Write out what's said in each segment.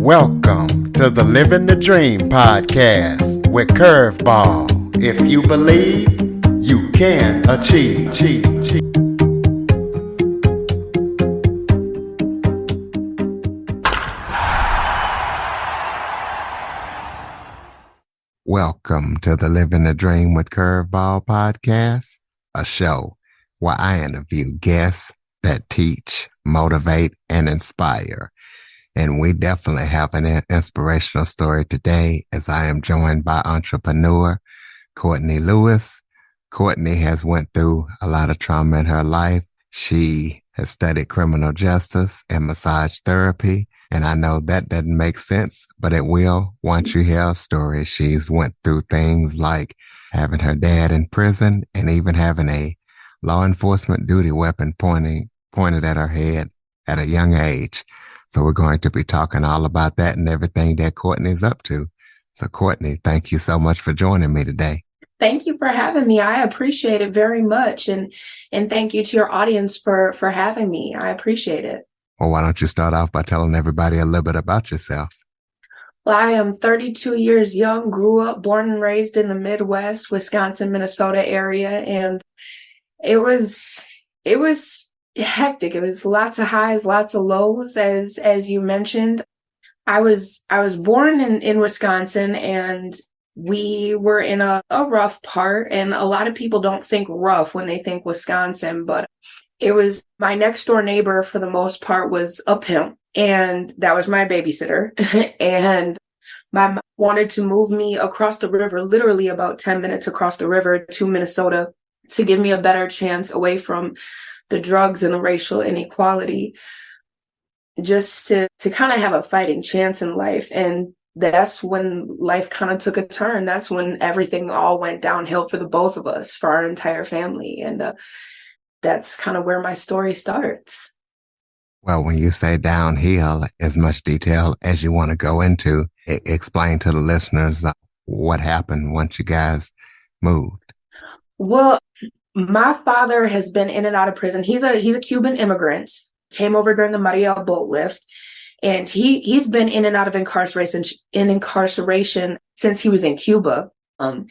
Welcome to the Living the Dream podcast with Curveball. If you believe, you can achieve. Welcome to the Living the Dream with Curveball podcast, a show where I interview guests that teach, motivate, and inspire. And we definitely have an inspirational story today, as I am joined by entrepreneur Courtney Lewis. Courtney has went through a lot of trauma in her life. She has studied criminal justice and massage therapy. And I know that doesn't make sense, but it will once you hear her story. She's went through things like having her dad in prison and even having a law enforcement duty weapon pointed at her head at a young age. So we're going to be talking all about that and everything that Courtney's up to. So Courtney, thank you so much for joining me today. Thank you for having me. I appreciate it very much. And thank you to your audience for having me. I appreciate it. Well, why don't you start off by telling everybody a little bit about yourself? Well, I am 32 years young, grew up, born and raised in the Midwest, Wisconsin, Minnesota area. And it was hectic. It was lots of highs, lots of lows, as you mentioned. I was born in Wisconsin, and we were in a rough part, and a lot of people don't think rough when they think Wisconsin, but it was my next door neighbor for the most part was a pimp, and that was my babysitter. And my mom wanted to move me across the river, literally about 10 minutes across the river to Minnesota, to give me a better chance away from the drugs and the racial inequality, just to kind of have a fighting chance in life. And that's when life kind of took a turn. That's when everything all went downhill for the both of us, for our entire family. And that's kind of where my story starts. Well, when you say downhill, as much detail as you want to go into, explain to the listeners what happened once you guys moved. Well, my father has been in and out of prison. He's a Cuban immigrant, came over during the Maria boat lift, and he's been in and out of incarceration since he was in Cuba. And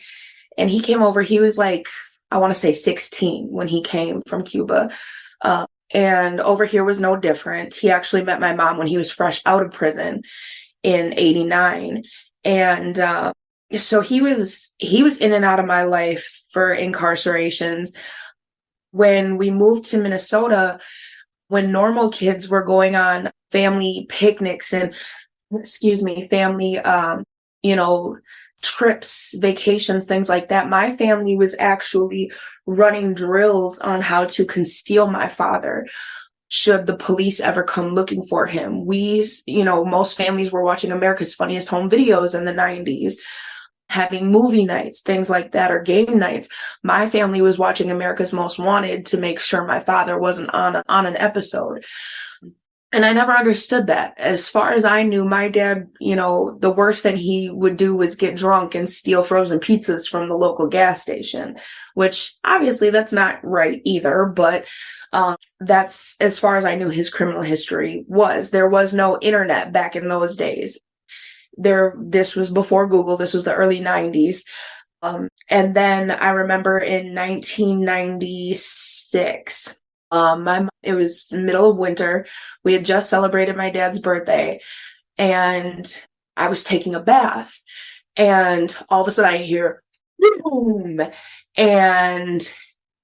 he came over, he was like, I want to say 16 when he came from Cuba. And over here was no different. He actually met my mom when he was fresh out of prison in 89. And so he was in and out of my life for incarcerations. When we moved to Minnesota, when normal kids were going on family picnics and, family, trips, vacations, things like that, my family was actually running drills on how to conceal my father should the police ever come looking for him. Most families were watching America's Funniest Home Videos in the 90s, having movie nights, things like that, or game nights. My family was watching America's Most Wanted to make sure my father wasn't on an episode. And I never understood that. As far as I knew, my dad, the worst thing he would do was get drunk and steal frozen pizzas from the local gas station, which obviously that's not right either. But that's as far as I knew his criminal history was. There was no internet back in those days. This was before Google. This was the early 90s. And then I remember in 1996, it was middle of winter. We had just celebrated my dad's birthday, and I was taking a bath, and all of a sudden I hear boom, and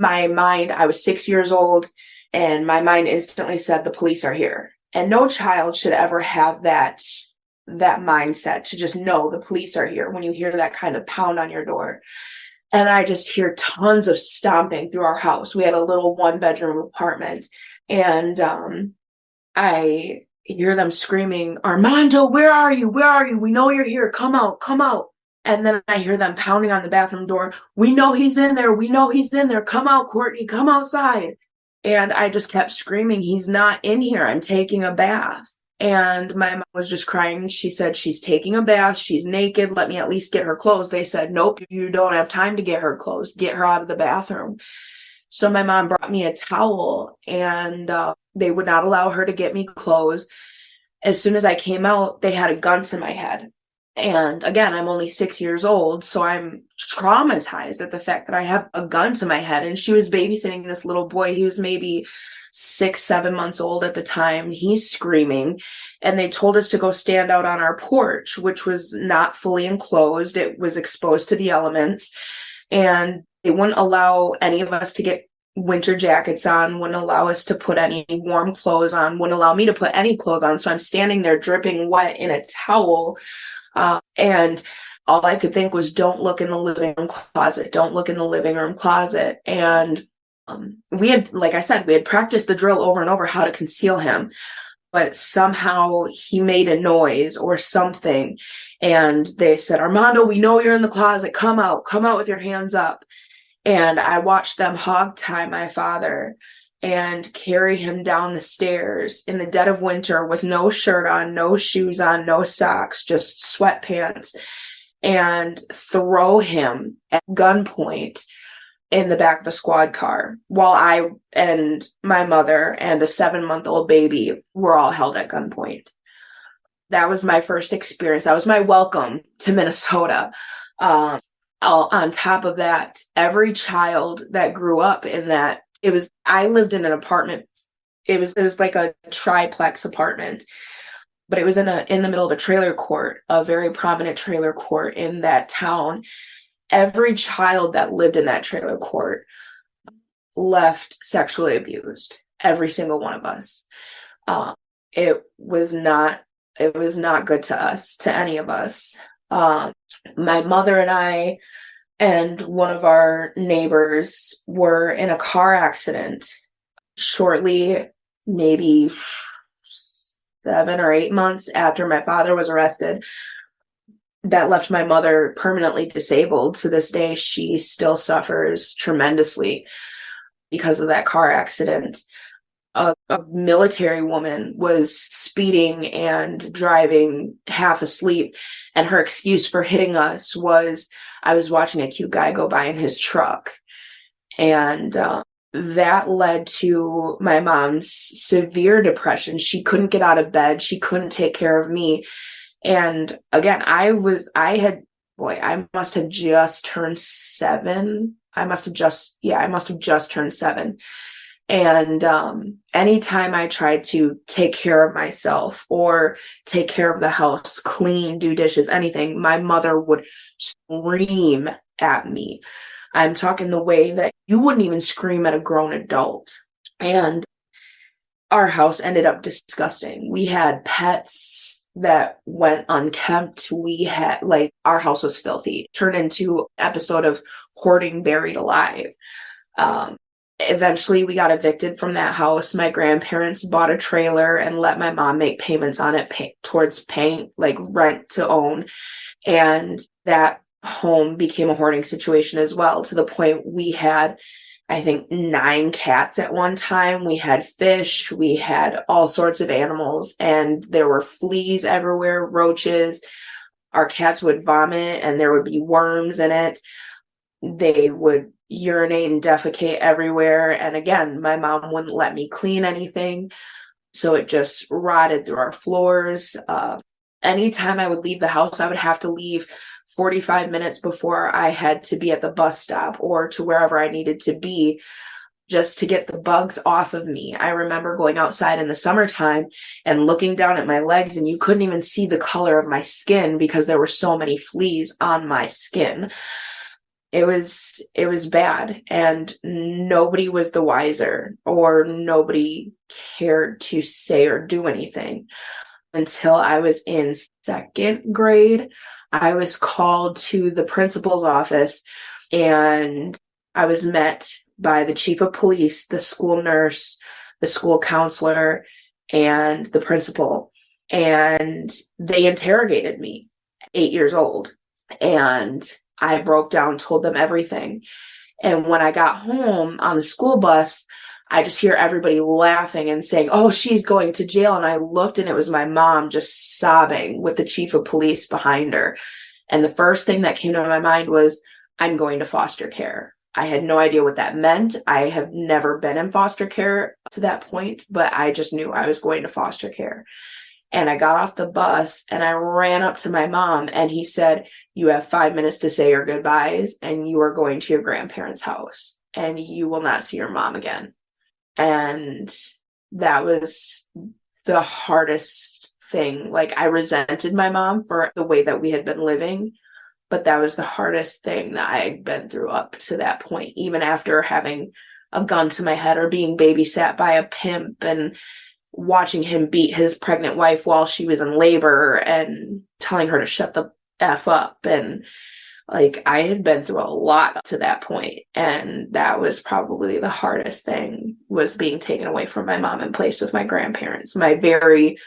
I was 6 years old, and my mind instantly said, the police are here. And no child should ever have that mindset to just know the police are here when you hear that kind of pound on your door. And I just hear tons of stomping through our house. We had a little 1-bedroom apartment, and I hear them screaming, Armando, where are you? Where are you? We know you're here. Come out, come out. And then I hear them pounding on the bathroom door. We know he's in there. We know he's in there. Come out, Courtney, come outside. And I just kept screaming, he's not in here. I'm taking a bath. And my mom was just crying. She said, she's taking a bath. She's naked. Let me at least get her clothes. They said, nope, you don't have time to get her clothes. Get her out of the bathroom. So my mom brought me a towel, and they would not allow her to get me clothes. As soon as I came out, they had a gun to my head. And again, I'm only 6 years old, so I'm traumatized at the fact that I have a gun to my head. And she was babysitting this little boy. He was maybe 6, 7 months old at the time. He's screaming. And they told us to go stand out on our porch, which was not fully enclosed. It was exposed to the elements. And they wouldn't allow any of us to get winter jackets on, wouldn't allow us to put any warm clothes on, wouldn't allow me to put any clothes on. So I'm standing there dripping wet in a towel. And all I could think was, don't look in the living room closet. Don't look in the living room closet. And we had, like I said, we had practiced the drill over and over how to conceal him. But somehow he made a noise or something. And they said, Armando, we know you're in the closet. Come out with your hands up. And I watched them hog tie my father and carry him down the stairs in the dead of winter with no shirt on, no shoes on, no socks, just sweatpants, and throw him at gunpoint in the back of a squad car while I and my mother and a 7-month-old baby were all held at gunpoint. That was my first experience. That was my welcome to Minnesota. On top of that, every child that grew up in that, I lived in an apartment. It was like a triplex apartment, but it was in the middle of a trailer court, a very prominent trailer court in that town. Every child that lived in that trailer court left sexually abused. Every single one of us. It was not good to us, to any of us. My mother and I and one of our neighbors were in a car accident shortly, maybe 7 or 8 months after my father was arrested. That left my mother permanently disabled. To this day, she still suffers tremendously because of that car accident. A military woman was speeding and driving half asleep, and her excuse for hitting us was, I was watching a cute guy go by in his truck. And that led to my mom's severe depression. She couldn't get out of bed. She couldn't take care of me. And again, I must have just turned 7. I must have just turned 7. And anytime I tried to take care of myself or take care of the house, clean, do dishes, anything, my mother would scream at me. I'm talking the way that you wouldn't even scream at a grown adult. And our house ended up disgusting. We had pets that went unkempt. Our house was filthy. Turned into an episode of Hoarding Buried Alive. Eventually we got evicted from that house. My grandparents bought a trailer and let my mom make payments on it towards paying like rent to own. And that home became a hoarding situation as well, to the point we had, I think, 9 cats at one time. We had fish, we had all sorts of animals, and there were fleas everywhere, roaches. Our cats would vomit and there would be worms in it. They would urinate and defecate everywhere. And again, my mom wouldn't let me clean anything. So it just rotted through our floors. Anytime I would leave the house, I would have to leave 45 minutes before I had to be at the bus stop or to wherever I needed to be, just to get the bugs off of me. I remember going outside in the summertime and looking down at my legs, and you couldn't even see the color of my skin because there were so many fleas on my skin. It was bad, and nobody was the wiser, or nobody cared to say or do anything until I was in 2nd grade. I was called to the principal's office, and I was met by the chief of police, the school nurse, the school counselor, and the principal. And they interrogated me, 8 years old. And I broke down, told them everything. And when I got home on the school bus, I just hear everybody laughing and saying, "Oh, she's going to jail." And I looked, and it was my mom just sobbing with the chief of police behind her. And the first thing that came to my mind was, I'm going to foster care. I had no idea what that meant. I have never been in foster care to that point, but I just knew I was going to foster care. And I got off the bus and I ran up to my mom and he said, "You have 5 minutes to say your goodbyes and you are going to your grandparents' house and you will not see your mom again." And that was the hardest thing. Like, I resented my mom for the way that we had been living, but that was the hardest thing that I had been through up to that point, even after having a gun to my head or being babysat by a pimp and watching him beat his pregnant wife while she was in labor and telling her to shut the F up. And like, I had been through a lot to that point, and that was probably the hardest thing, was being taken away from my mom and placed with my grandparents, my very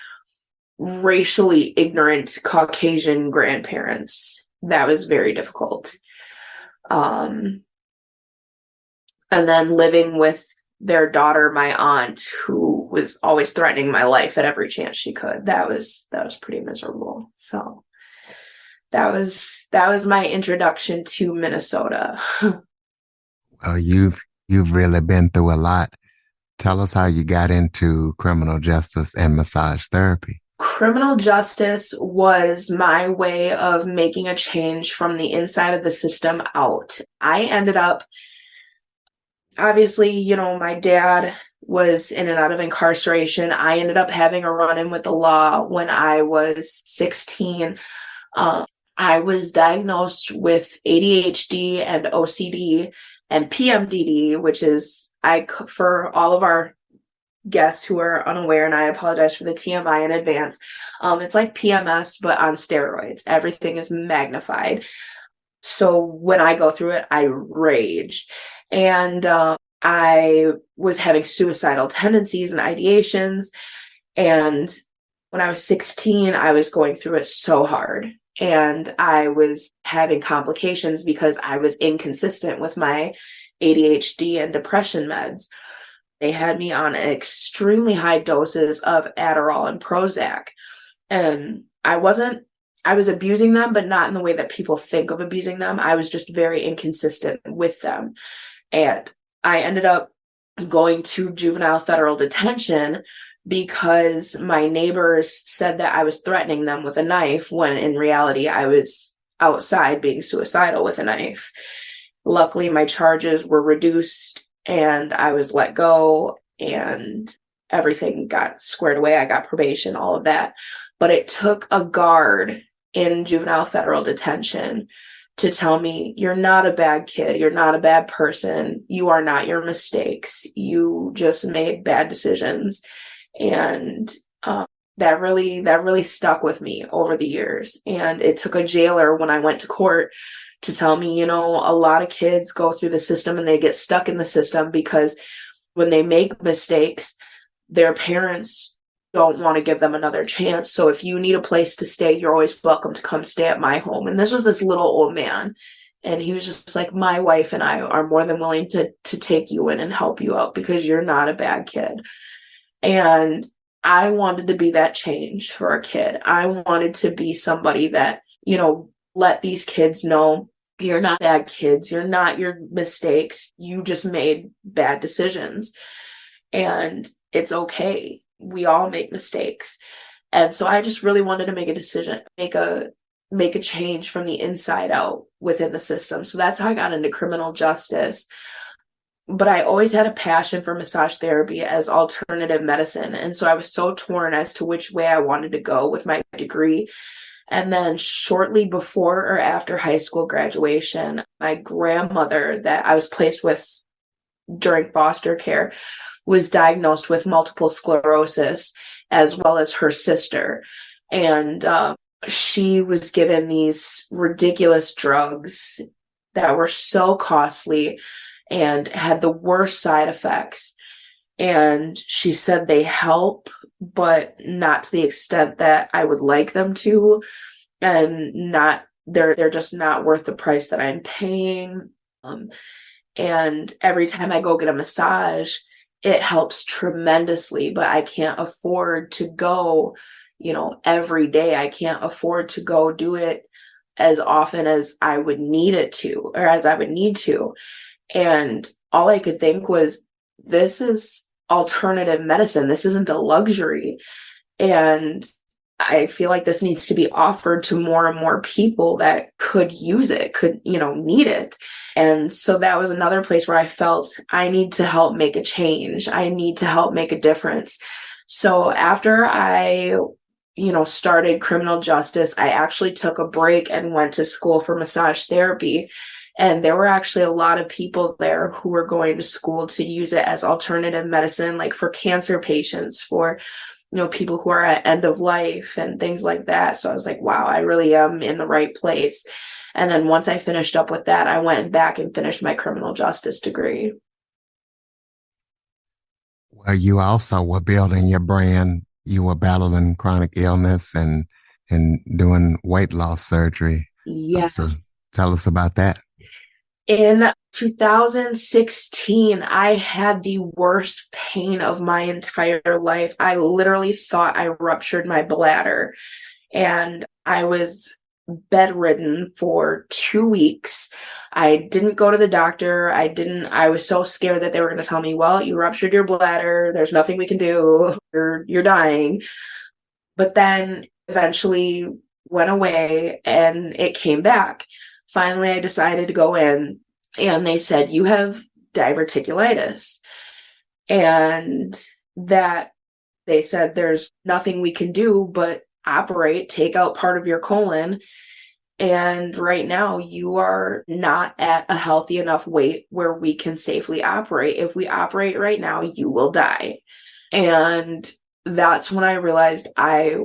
racially ignorant Caucasian grandparents. That was very difficult. And then living with their daughter, my aunt, who was always threatening my life at every chance she could. That was pretty miserable. So that was my introduction to Minnesota. Well, you've really been through a lot. Tell us how you got into criminal justice and massage therapy. Criminal justice was my way of making a change from the inside of the system out. I ended up, obviously, my dad was in and out of incarceration. I ended up having a run-in with the law when I was 16. I was diagnosed with ADHD and OCD and PMDD, which is, for all of our guests who are unaware, and I apologize for the TMI in advance, it's like PMS, but on steroids. Everything is magnified. So when I go through it, I rage. And I was having suicidal tendencies and ideations. And when I was 16, I was going through it so hard. And I was having complications because I was inconsistent with my ADHD and depression meds. They had me on extremely high doses of Adderall and Prozac. And I was abusing them, but not in the way that people think of abusing them. I was just very inconsistent with them. And I ended up going to juvenile federal detention because my neighbors said that I was threatening them with a knife, when in reality I was outside being suicidal with a knife. Luckily, my charges were reduced and I was let go and everything got squared away. I got probation, all of that. But it took a guard in juvenile federal detention to tell me, "You're not a bad kid. You're not a bad person. You are not your mistakes. You just made bad decisions." And that really stuck with me over the years. And it took a jailer when I went to court to tell me, a lot of kids go through the system and they get stuck in the system because when they make mistakes, their parents don't want to give them another chance. So if you need a place to stay, you're always welcome to come stay at my home. And this was this little old man. And he was just like, "My wife and I are more than willing to take you in and help you out because you're not a bad kid." And I wanted to be that change for a kid. I wanted to be somebody that, let these kids know, you're not bad kids. You're not your mistakes. You just made bad decisions. And it's okay. We all make mistakes. And so I just really wanted to make a decision, make a change from the inside out within the system. So that's how I got into criminal justice. But I always had a passion for massage therapy as alternative medicine. And so I was so torn as to which way I wanted to go with my degree. And then shortly before or after high school graduation, my grandmother that I was placed with during foster care was diagnosed with multiple sclerosis, as well as her sister. And she was given these ridiculous drugs that were so costly and had the worst side effects. And she said they help, but not to the extent that I would like them to. And they're just not worth the price that I'm paying. And every time I go get a massage, it helps tremendously, but I can't afford to go, every day. I can't afford to go do it as often as I would need it to, or as I would need to. And all I could think was, this is alternative medicine. This isn't a luxury. And I feel like this needs to be offered to more and more people that could use it, could, need it. And so that was another place where I felt I need to help make a change. I need to help make a difference. So after I, started criminal justice, I actually took a break and went to school for massage therapy. And there were actually a lot of people there who were going to school to use it as alternative medicine, like for cancer patients, for people who are at end of life and things like that. So I was like, wow, I really am in the right place. And then once I finished up with that, I went back and finished my criminal justice degree. Well, you also were building your brand. You were battling chronic illness and doing weight loss surgery. So Yes. tell us about that. In 2016, I had the worst pain of my entire life. I literally thought I ruptured my bladder, and I was bedridden for 2 weeks. I didn't go to the doctor. I was so scared that they were going to tell me, well, you ruptured your bladder. There's nothing we can do. You're dying. But then eventually went away and it came back. Finally, I decided to go in and they said, you have diverticulitis. And that they said, there's nothing we can do but operate, take out part of your colon. And right now, you are not at a healthy enough weight where we can safely operate. If we operate right now, you will die. And that's when I realized I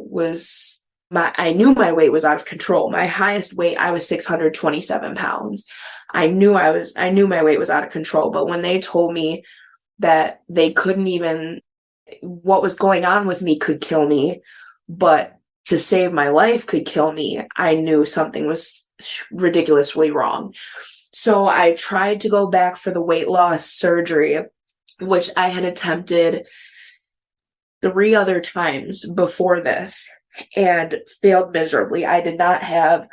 knew my weight was out of control. My highest weight, I was 627 pounds. I knew my weight was out of control. But when they told me that they couldn't even, what was going on with me could kill me, but to save my life could kill me, I knew something was ridiculously wrong. So I tried to go back for the weight loss surgery, which I had attempted 3 other times before this and failed miserably. I did not have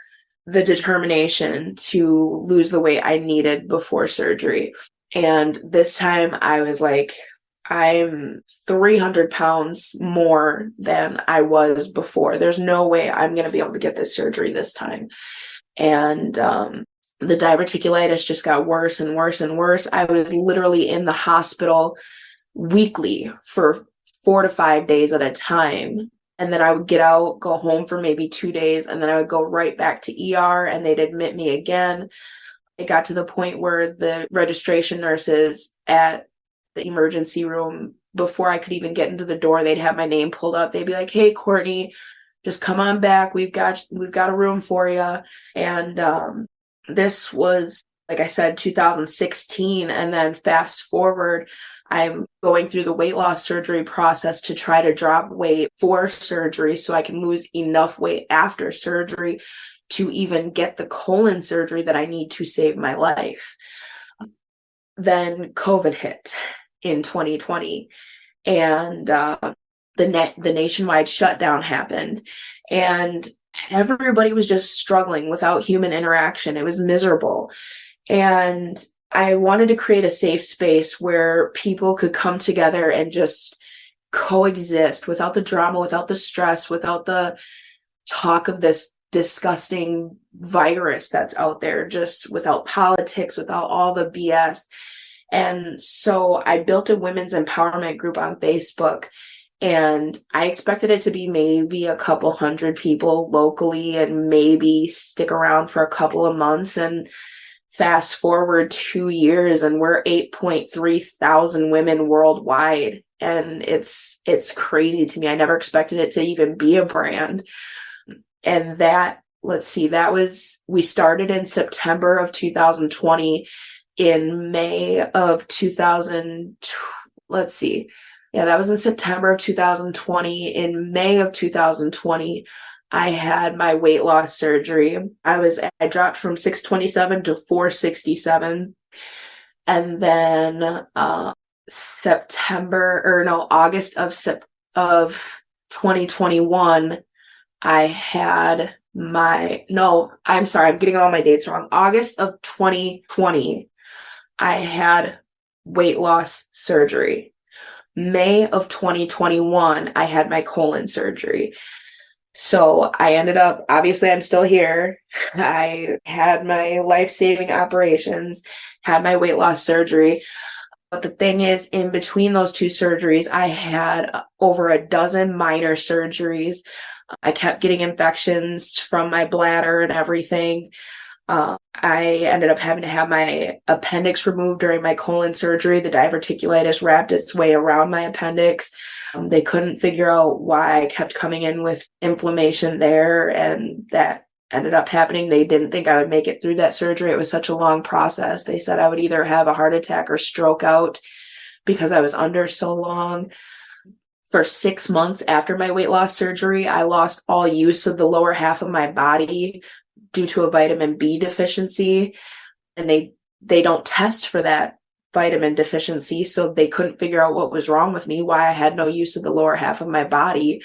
the determination to lose the weight I needed before surgery. And this time I was like, I'm 300 pounds more than I was before. There's no way I'm going to be able to get this surgery this time. And the diverticulitis just got worse and worse and worse. I was literally in the hospital weekly for 4 to 5 days at a time. And then I would get out, go home for maybe 2 days, and then I would go right back to ER and they'd admit me again. It got to the point where the registration nurses at the emergency room, before I could even get into the door, they'd have my name pulled up. They'd be like, hey, Courtney, just come on back. We've got a room for you. And this was, like I said, 2016. And then fast forward, I'm going through the weight loss surgery process to try to drop weight for surgery so I can lose enough weight after surgery to even get the colon surgery that I need to save my life. Then COVID hit in 2020, and the nationwide shutdown happened, and everybody was just struggling without human interaction. It was miserable. And I wanted to create a safe space where people could come together and just coexist without the drama, without the stress, without the talk of this disgusting virus that's out there, just without politics, without all the BS. And so I built a women's empowerment group on Facebook, and I expected it to be maybe a couple hundred people locally and maybe stick around for a couple of months. And fast forward 2 years and we're 8.3 thousand women worldwide. And it's crazy to me. I never expected it to even be a brand. And we started in September of 2020. In May of 2000, that was in September of 2020. In May of 2020, I had my weight loss surgery. I dropped from 627 to 467. And then August of 2021, I'm getting all my dates wrong. August of 2020, I had weight loss surgery. May of 2021, I had my colon surgery. So I ended up, obviously, I'm still here. I had my life-saving operations, had my weight loss surgery. But the thing is, in between those two surgeries, I had over a dozen minor surgeries. I kept getting infections from my bladder and everything. I ended up having to have my appendix removed during my colon surgery. The diverticulitis wrapped its way around my appendix. They couldn't figure out why I kept coming in with inflammation there, and that ended up happening. They didn't think I would make it through that surgery. It was such a long process. They said I would either have a heart attack or stroke out because I was under so long. For 6 months after my weight loss surgery, I lost all use of the lower half of my body due to a vitamin B deficiency. And they don't test for that vitamin deficiency, so they couldn't figure out what was wrong with me, why I had no use of the lower half of my body.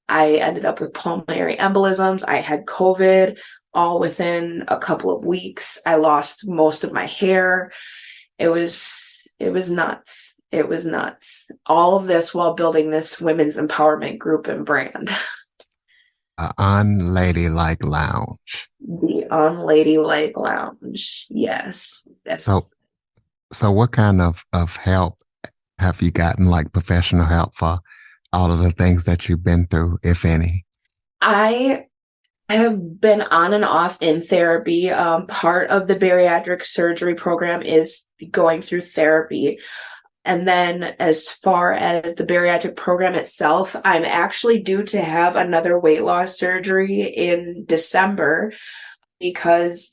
I ended up with pulmonary embolisms. I had COVID all within a couple of weeks. I lost most of my hair. It was nuts. It was nuts. All of this while building this women's empowerment group and brand. A unladylike lounge. The Unladylike Lounge. Yes. So, That's so what kind of help have you gotten, like professional help for all of the things that you've been through, if any? I have been on and off in therapy. Part of the bariatric surgery program is going through therapy. And then as far as the bariatric program itself, I'm actually due to have another weight loss surgery in December because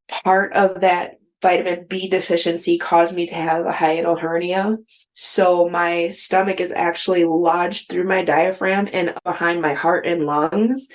part of that vitamin B deficiency caused me to have a hiatal hernia. So my stomach is actually lodged through my diaphragm and behind my heart and lungs.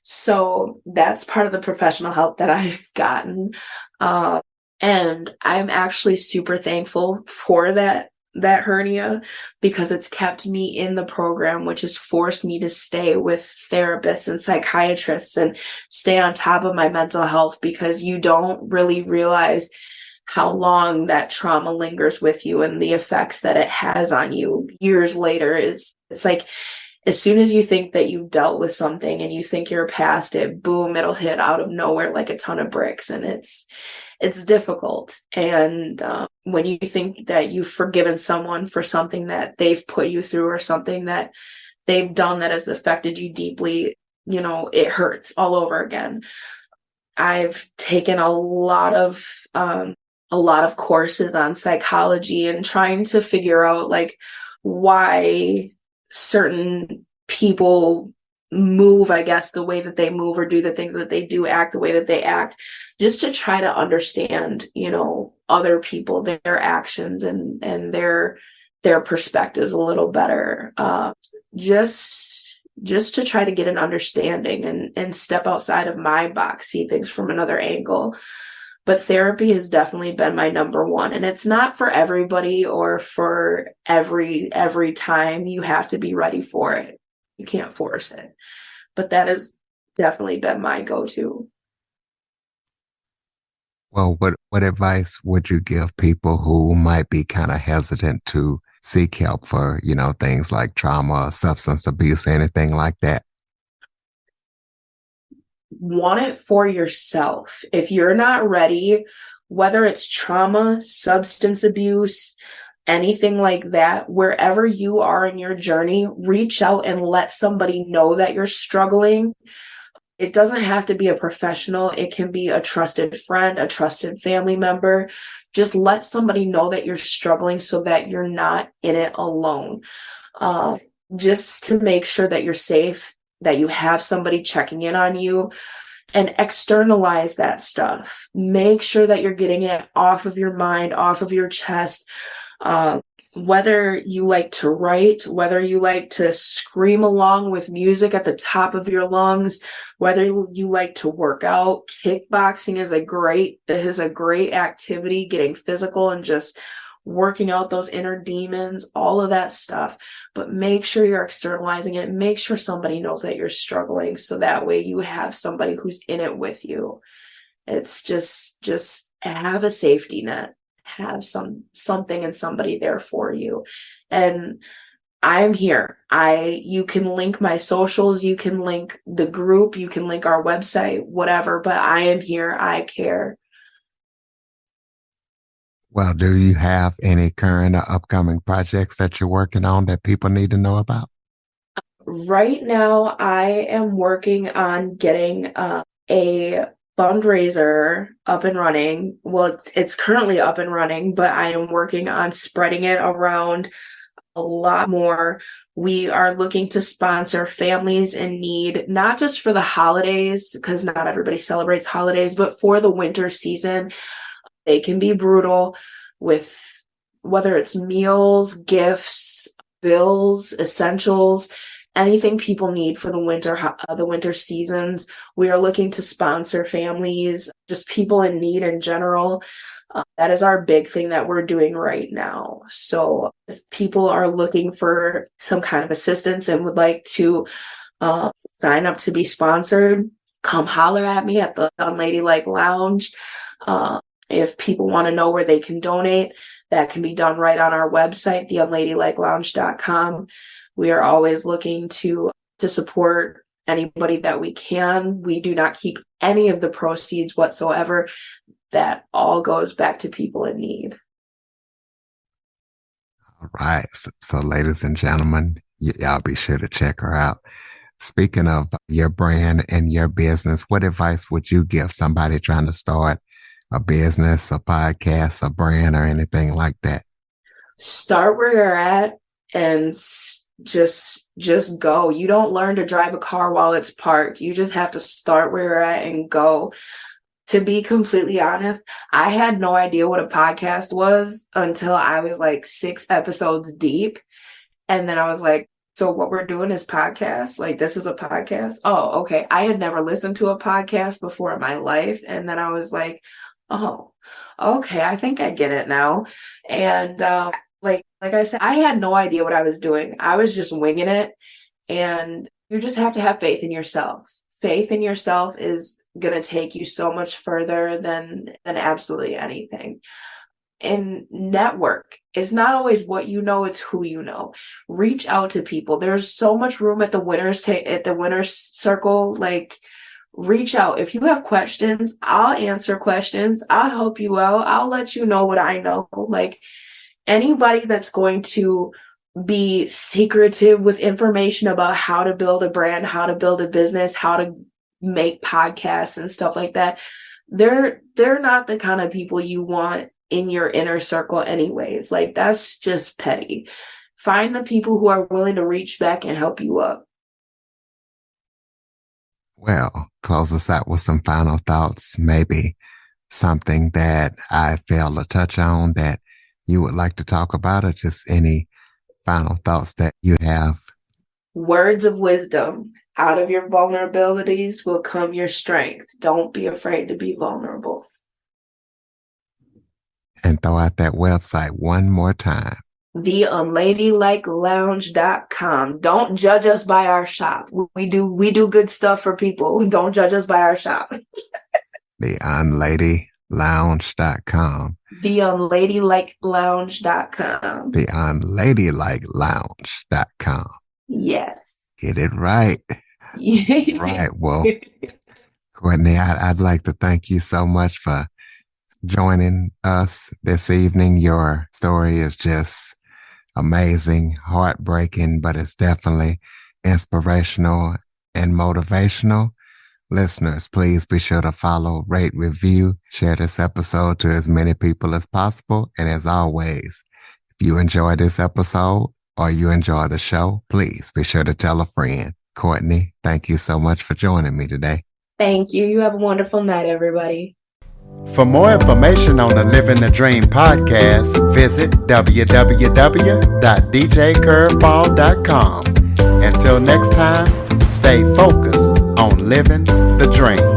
So that's part of the professional help that I've gotten. Um, and I'm actually super thankful for that hernia because it's kept me in the program, which has forced me to stay with therapists and psychiatrists and stay on top of my mental health, because you don't really realize how long that trauma lingers with you and the effects that it has on you years later. It's like as soon as you think that you've dealt with something and you think you're past it, boom, it'll hit out of nowhere like a ton of bricks. And it's difficult. And when you think that you've forgiven someone for something that they've put you through or something that they've done that has affected you deeply, it hurts all over again. I've taken a lot of courses on psychology and trying to figure out like why certain people move, I guess, the way that they move or do the things that they do, act the way that they act, just to try to understand, other people, their actions and their perspectives a little better. Just to try to get an understanding and step outside of my box, see things from another angle. But therapy has definitely been my number one. And it's not for everybody or for every time. You have to be ready for it. You can't force it. But that has definitely been my go-to. Well, what advice would you give people who might be kind of hesitant to seek help for, things like trauma, substance abuse, anything like that? Want it for yourself. If you're not ready, whether it's trauma, substance abuse, anything like that, wherever you are in your journey, reach out and let somebody know that you're struggling. It doesn't have to be a professional. It can be a trusted friend, a trusted family member. Just let somebody know that you're struggling so that you're not in it alone. Uh, just to make sure that you're safe, that you have somebody checking in on you, and externalize that stuff. Make sure that you're getting it off of your mind, off of your chest. Uh, whether you like to write, whether you like to scream along with music at the top of your lungs, whether you like to work out, kickboxing is a great activity, getting physical and just working out those inner demons, all of that stuff. But make sure you're externalizing it. Make sure somebody knows that you're struggling, so that way you have somebody who's in it with you. It's just have a safety net, have something and somebody there for you. And I'm here. You can link my socials, you can link the group, you can link our website, whatever, but I am here. I care. Well, do you have any current or upcoming projects that you're working on that people need to know about? Right now, I am working on getting a fundraiser up and running. Well, it's currently up and running, but I am working on spreading it around a lot more. We are looking to sponsor families in need, not just for the holidays, because not everybody celebrates holidays, but for the winter season. They can be brutal with whether it's meals, gifts, bills, essentials, anything people need for the winter seasons. We are looking to sponsor families, just people in need in general. That is our big thing that we're doing right now. So if people are looking for some kind of assistance and would like to sign up to be sponsored, come holler at me at the Unladylike Lounge. If people want to know where they can donate, that can be done right on our website, theunladyLikeLounge.com. We are always looking to support anybody that we can. We do not keep any of the proceeds whatsoever. That all goes back to people in need. All right. So ladies and gentlemen, y'all be sure to check her out. Speaking of your brand and your business, what advice would you give somebody trying to start a business, a podcast, a brand, or anything like that? Start where you're at and just go. You don't learn to drive a car while it's parked. You just have to start where you're at and go. To be completely honest, I had no idea what a podcast was until I was like 6 episodes deep. And then I was like, so what we're doing is podcast? Like, this is a podcast? Oh, okay. I had never listened to a podcast before in my life. And then I was like, oh, okay. I think I get it now. And like I said, I had no idea what I was doing. I was just winging it. And you just have to have faith in yourself. Faith in yourself is going to take you so much further than absolutely anything. And network is not always what you know, it's who you know. Reach out to people. There's so much room at the winner's circle. Like, reach out. If you have questions, I'll answer questions. I'll help you out. I'll let you know what I know. Like, anybody that's going to be secretive with information about how to build a brand, how to build a business, how to make podcasts and stuff like that, they're not the kind of people you want in your inner circle anyways. Like, that's just petty. Find the people who are willing to reach back and help you up. Well, close us out with some final thoughts, maybe something that I failed to touch on that you would like to talk about, or just any final thoughts that you have. Words of wisdom. Out of your vulnerabilities will come your strength. Don't be afraid to be vulnerable. And throw out that website one more time. theunladylikelounge.com. Don't judge us by our shop. We do good stuff for people. Don't judge us by our shop. theunladylounge.com. theunladylikelounge.com. theunladylikelounge.com. Yes. Get it right. Right. Well, Courtney, I'd like to thank you so much for joining us this evening. Your story is just amazing, heartbreaking, but it's definitely inspirational and motivational. Listeners, please be sure to follow, rate, review, share this episode to as many people as possible. And as always, if you enjoy this episode or you enjoy the show, please be sure to tell a friend. Courtney, thank you so much for joining me today. Thank you. You have a wonderful night, everybody. For more information on the Living the Dream podcast, visit www.djcurveball.com. Until next time, stay focused on living the dream.